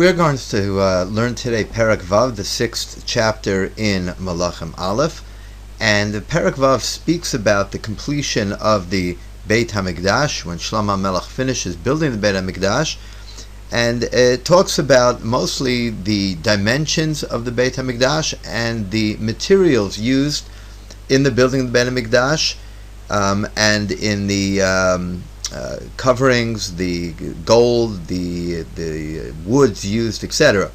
We're going to learn today Perek Vav, the 6th chapter in Mלכים Aleph, and Perek Vav speaks about the completion of the Beit HaMikdash, when Shlomo Melech finishes building the Beit HaMikdash, and it talks about mostly the dimensions of the Beit HaMikdash and the materials used in the building of the Beit HaMikdash, and in the coverings, the gold, the woods used, etc.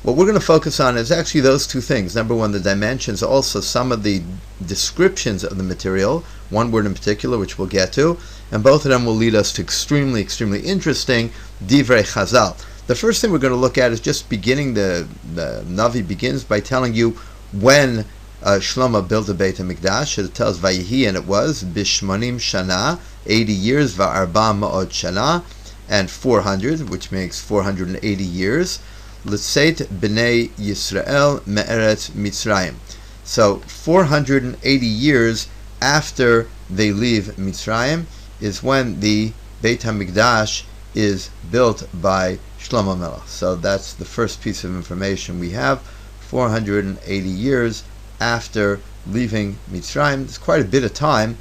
What we're going to focus on is actually those two things. Number one, the dimensions, also some of the descriptions of the material, one word in particular, which we'll get to, and both of them will lead us to extremely interesting Divrei Chazal. The first thing we're going to look at is just beginning, the Navi begins by telling you when Shlomo built the Beit HaMikdash. It tells Vayihi, and it was Bishmonim Shana, 80 years, Va'arba Ma'od Shana, and 400, which makes 480 years. L'tzeit B'nei Yisrael Me'eretz Mitzrayim. So 480 years after they leave Mitzrayim is when the Beit HaMikdash is built by Shlomo Melech. So that's the first piece of information we have. 480 years after leaving Mitzrayim. It's quite a bit of time.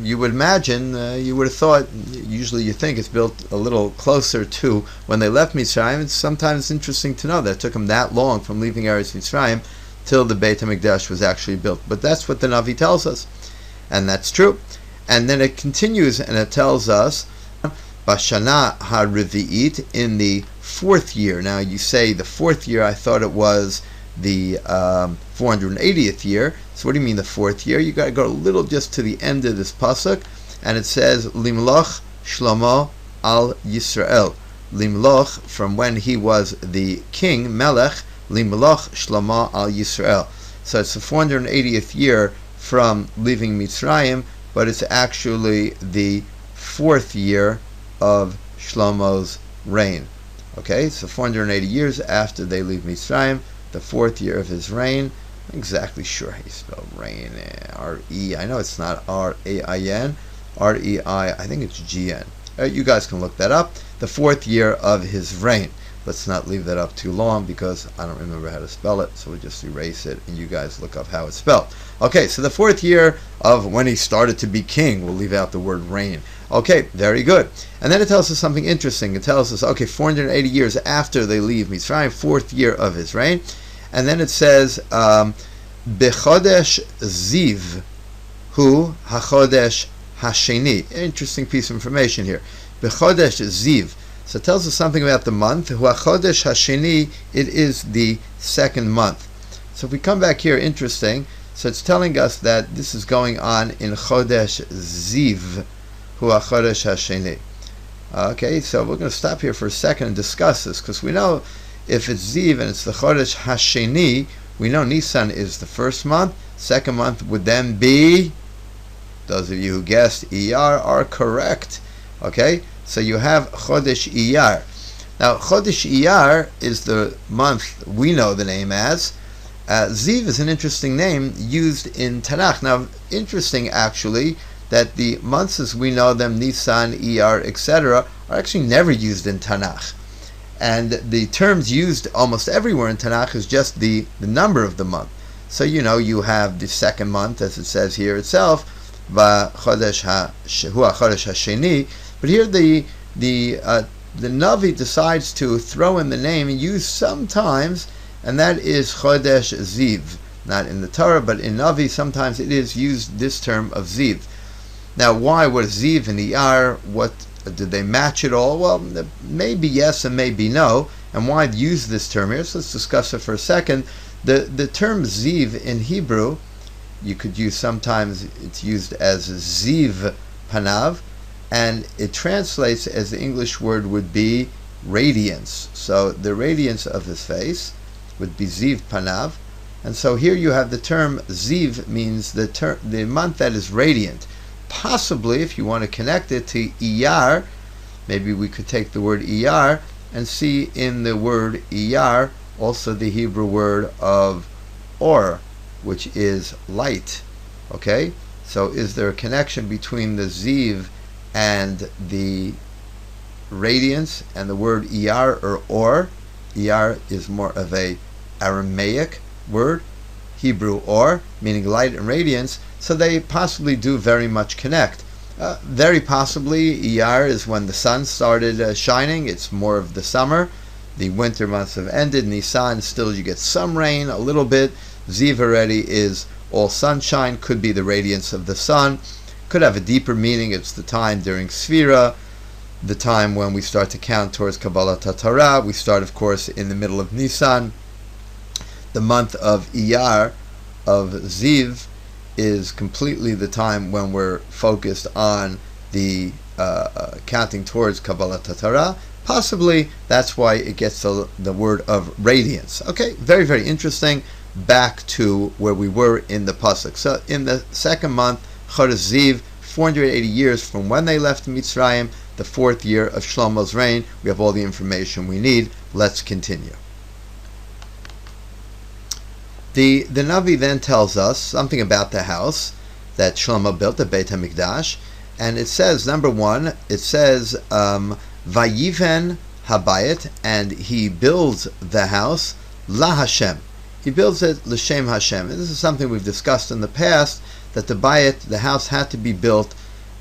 You would imagine, you would have thought, usually you think it's built a little closer to when they left Mitzrayim. Sometimes it's interesting to know that it took them that long from leaving Eretz Mitzrayim till the Beit HaMikdash was actually built. But that's what the Navi tells us, and that's true. And then it continues and it tells us, Bashana HaRevi'it, in the 4th year. Now you say the 4th year, I thought it was the 480th year. So what do you mean the 4th year? You got to go a little just to the end of this pasuk, and it says Limloch Shlomo al Yisrael. Limloch, from when he was the king, Melech, Limloch Shlomo al Yisrael. So it's the 480th year from leaving Mitzrayim, but it's actually the 4th year of Shlomo's reign. Okay, so 480 years after they leave Mitzrayim, the 4th year of his reign. I'm exactly sure how you spell reign. R-E, I know it's not R-A-I-N, R-E-I, I think it's G-N. You guys can look that up. The 4th year of his reign. Let's not leave that up too long because I don't remember how to spell it, so we'll just erase it and you guys look up how it's spelled. Okay, so the 4th year of when he started to be king. We'll leave out the word reign. Okay, very good. And then it tells us something interesting. It tells us, okay, 480 years after they leave Mitzrayim, 4th year of his reign. And then it says, Bechodesh Ziv, Hu HaChodesh Hasheni. Interesting piece of information here. Bechodesh Ziv. So it tells us something about the month. Hu HaChodesh Hasheni, it is the 2nd month. So if we come back here, interesting. So it's telling us that this is going on in Chodesh Ziv, Hu HaChodesh Hasheni. Okay, so we're going to stop here for a second and discuss this, because we know if it's Ziv and it's the Chodesh Hasheni, we know Nisan is the 1st month. 2nd month would then be, those of you who guessed Iyar are correct. Okay, so you have Chodesh Iyar. Now Chodesh Iyar is the month we know the name as. Ziv is an interesting name used in Tanakh. Now, interesting actually that the months as we know them, Nisan, Iyar, etc., are actually never used in Tanakh. And the terms used almost everywhere in Tanakh is just the number of the month. So you know you have the 2nd month, as it says here itself, Chodesh Hasheni. But here the Navi decides to throw in the name and use sometimes, and that is Chodesh Ziv. Not in the Torah, but in Navi sometimes it is used, this term of Ziv. Now why was Ziv and Iyar? What did they match it all? Well, maybe yes and maybe no. And why use this term here? So let's discuss it for a second. The term Ziv in Hebrew, you could use sometimes, it's used as Ziv Panav, and it translates as the English word would be radiance. So the radiance of his face would be Ziv Panav. And so here you have the term Ziv means the month that is radiant. Possibly, if you want to connect it to Iyar, maybe we could take the word Iyar and see in the word Iyar also the Hebrew word of Or, which is light. Okay? So is there a connection between the Ziv and the radiance, and the word iyar or or. Iyar is more of a Aramaic word, Hebrew or, meaning light and radiance, so they possibly do very much connect. Very possibly, Iyar is when the sun started shining. It's more of the summer. The winter months have ended. Nisan, still you get some rain, a little bit. Ziv already is all sunshine, could be the radiance of the sun, could have a deeper meaning. It's the time during Sfira, the time when we start to count towards Kabbalat Torah. We start, of course, in the middle of Nisan. The month of Iyar, of Ziv, is completely the time when we're focused on the counting towards Kabbalat Torah. Possibly that's why it gets the word of radiance. Okay, very, very interesting. Back to where we were in the pasuk. So in the second month, Chodesh Ziv, 480 years from when they left Mitzrayim, the 4th year of Shlomo's reign. We have all the information we need. Let's continue. The Navi then tells us something about the house that Shlomo built, the Beit HaMikdash, and it says, number one, it says, Vayiven Habayit, and he builds the house, La Hashem. He builds it L'Shem Hashem. And this is something we've discussed in the past, that the Bayit, the house, had to be built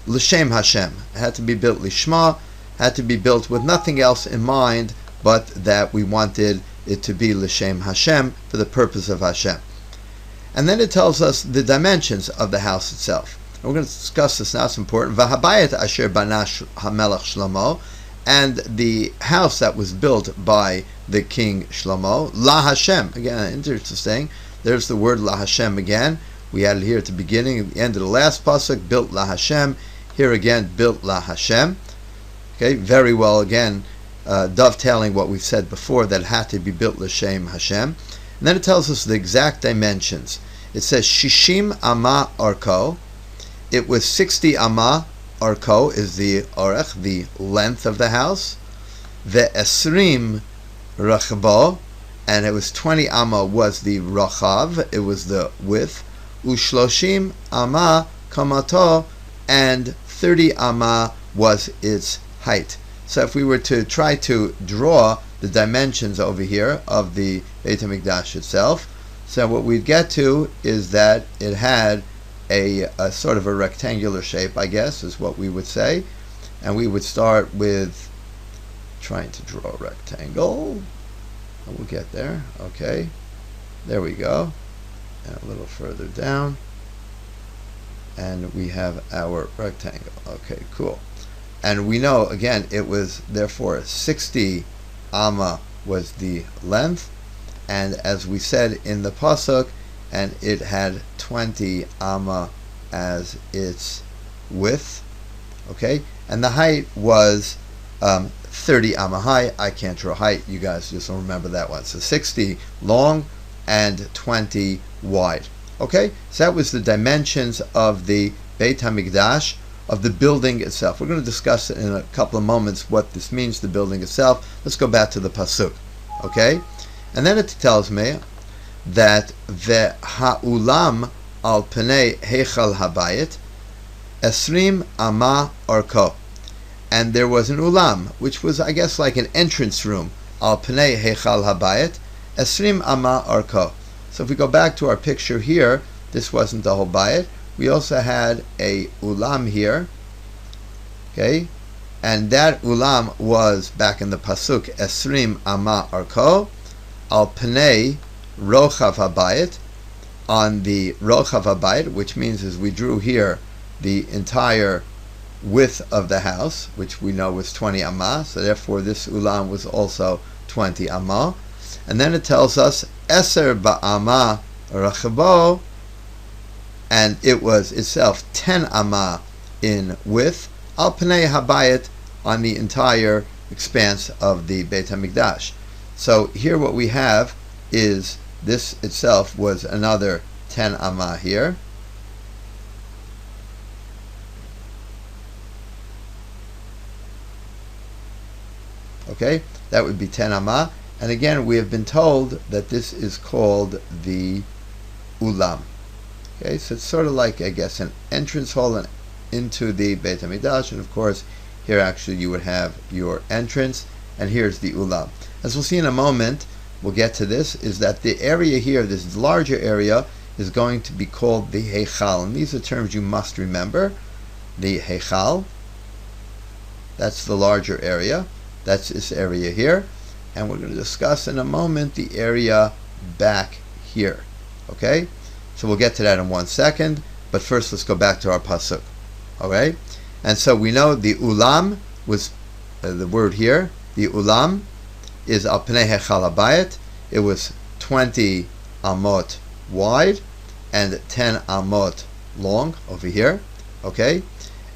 L'Shem Hashem. It had to be built Lishma, had to be built with nothing else in mind but that we wanted it to be L'Shem Hashem, for the purpose of Hashem. And then it tells us the dimensions of the house itself. And we're going to discuss this now, it's important. V'habayit asher bana HaMelech Shlomo, and the house that was built by the king Shlomo, La Hashem. Again, interesting. There's the word La Hashem again. We had it here at the beginning, at the end of the last pasuk, built La Hashem. Here again, built La Hashem. Okay, very well again, dovetailing what we've said before, that it had to be built L'Shem Hashem. And then it tells us the exact dimensions. It says Shishim Ama Arko. It was 60 Ama. Arko is the orech, the length of the house. Ve'esrim Rachbo, and it was 20 Ama was the Rachav, it was the width. Ushloshim Ama Kamato, and 30 Ama was its height. So if we were to try to draw the dimensions over here of the Beit HaMikdash itself, so what we'd get to is that it had a sort of a rectangular shape, I guess, is what we would say. And we would start with trying to draw a rectangle. And we'll get there. Okay. There we go. And a little further down. And we have our rectangle. Okay, cool. And we know, again, it was therefore 60 Amma was the length. And as we said in the pasuk, and it had 20 Amma as its width. Okay? And the height was 30 Amma high. I can't draw height. You guys just don't remember that one. So 60 long and 20 wide. Okay? So that was the dimensions of the Beit HaMikdash, of the building itself. We're going to discuss in a couple of moments what this means, the building itself. Let's go back to the pasuk. Okay? And then it tells me that ve'ha'ulam al penei heichal habayit esrim ama arko, and there was an ulam, which was, I guess, like an entrance room, al penei heichal habayit esrim ama arko. So if we go back to our picture here, this wasn't the whole bayit. We also had a ulam here, okay, and that ulam was back in the pasuk esrim ama arko al penei Rochav Habayit, on the Rochav Habayit, which means, as we drew here, the entire width of the house, which we know was 20 Amma, so therefore this Ulam was also 20 Amma. And then it tells us Eser Ba'ama Rachabo, and it was itself 10 Amma in width, Al Pnei Habayit, on the entire expanse of the Beit HaMikdash. So here what we have is this itself was another 10 Amma here. Okay, that would be 10 Amma. And again, we have been told that this is called the Ulam. Okay, so it's sort of like, I guess, an entrance hall into the Beit HaMikdash. And of course, Here actually you would have your entrance, and here's the ulam. As we'll see in a moment, we'll get to this, is that the area here, this larger area, is going to be called the heichal. And these are terms you must remember. The heichal, that's the larger area. That's this area here. And we're going to discuss in a moment the area back here. Okay? So we'll get to that in 1 second. But first let's go back to our pasuk. Alright? And so we know the ulam was the word here. The ulam is al pnei heichal habayit. It was 20 amot wide and 10 amot long over here. Okay?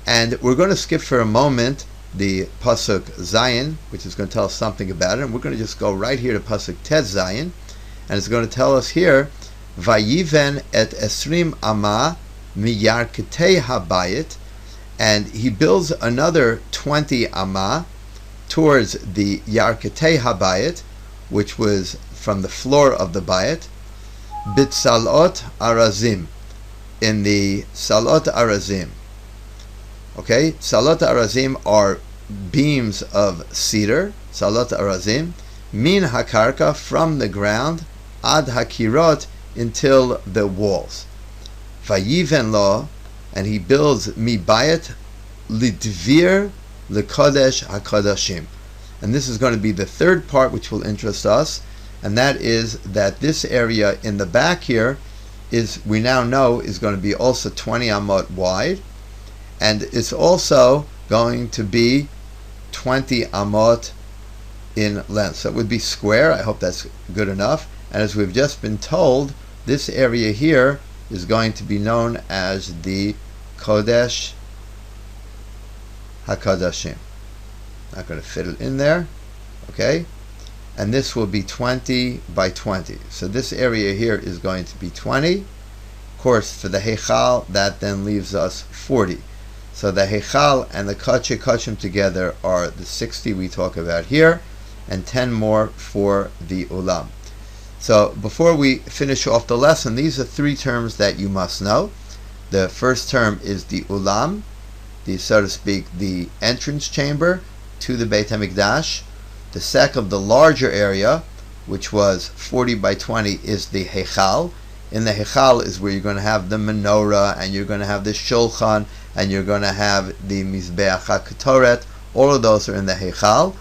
And we're going to skip for a moment the pasuk Zayin, which is going to tell us something about it, and we're going to just go right here to pasuk Tet Zayin, and it's going to tell us here, Vayiven et esrim ama miyarketei habayit, and he builds another 20 ama towards the yarketei habayit, which was from the floor of the bayit, bitsalot arazim, in the salot arazim. Okay, salot arazim are beams of cedar, salot arazim, min hakarka, from the ground, ad hakirot, until the walls. Vayiven lo, and he builds mi bayit lidvir lekodesh hakodashim. And this is going to be the third part which will interest us, and that is that this area in the back here is, we now know, is going to be also 20 amot wide, and it's also going to be 20 amot in length. So it would be square. I hope that's good enough. And as we've just been told, this area here is going to be known as the Kodesh HaKodashim. Not going to fit it in there. Okay? And this will be 20 by 20. So this area here is going to be 20. Of course, for the Heichal, that then leaves us 40. So the Heichal and the Kacheh Kachim together are the 60 we talk about here, and 10 more for the Ulam. So before we finish off the lesson, these are three terms that you must know. The first term is the Ulam, the, so to speak, the entrance chamber to the Beit HaMikdash. The second, the larger area, which was 40 by 20, is the Heichal. In the Heichal is where you're going to have the menorah, and you're going to have the shulchan, and you're going to have the Mizbeach HaKetoret. All of those are in the Heichal.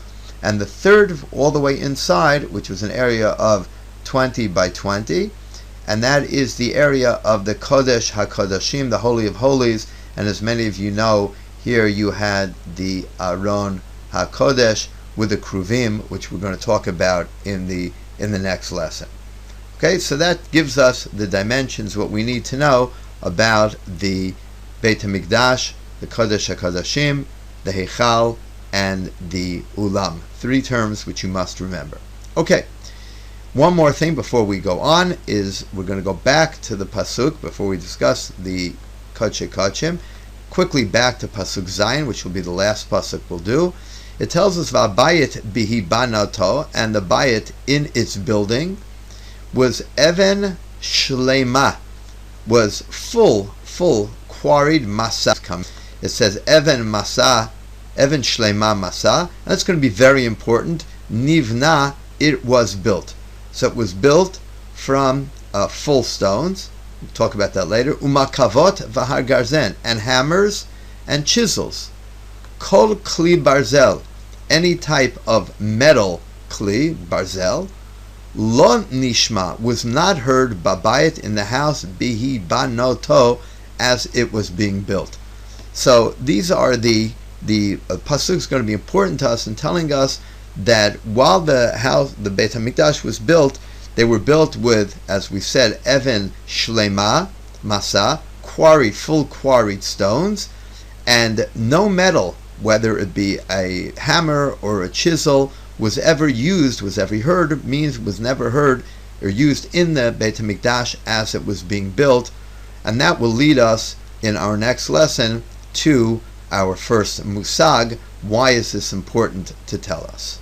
And the third, all the way inside, which was an area of 20 by 20, and that is the area of the Kodesh HaKodashim, the Holy of Holies. And as many of you know, here you had the Aron HaKodesh with the Kruvim, which we're going to talk about in the next lesson. Okay, so that gives us the dimensions, what we need to know about the Beit HaMikdash, the Kodesh HaKodashim, the Heichal, and the Ulam. Three terms which you must remember. Okay, one more thing before we go on is we're going to go back to the Pasuk before we discuss the Kacheh Kachim. Quickly back to Pasuk Zayin, which will be the last Pasuk we'll do. It tells us V'abayit bihi banato, and the bayit in its building was Even Shlema, was full quarried masa. It says Even Masa, Even Shlema Masa, and that's going to be very important. Nivna, it was built. So it was built from full stones. We'll talk about that later. Umakavot v'har garzen, and hammers and chisels. Kol kli barzel, any type of metal kli barzel. Lo nishma, was not heard babayit, in the house, bihi banoto, as it was being built. So these are the pasuk is going to be important to us in telling us that while the house, the Beit HaMikdash, was built, they were built with, as we said, Even Shlema Masa, full quarried stones, and no metal, whether it be a hammer or a chisel, was ever used, was ever heard, means was never heard or used in the Beit HaMikdash as it was being built. And that will lead us in our next lesson to our first musag. Why is this important to tell us?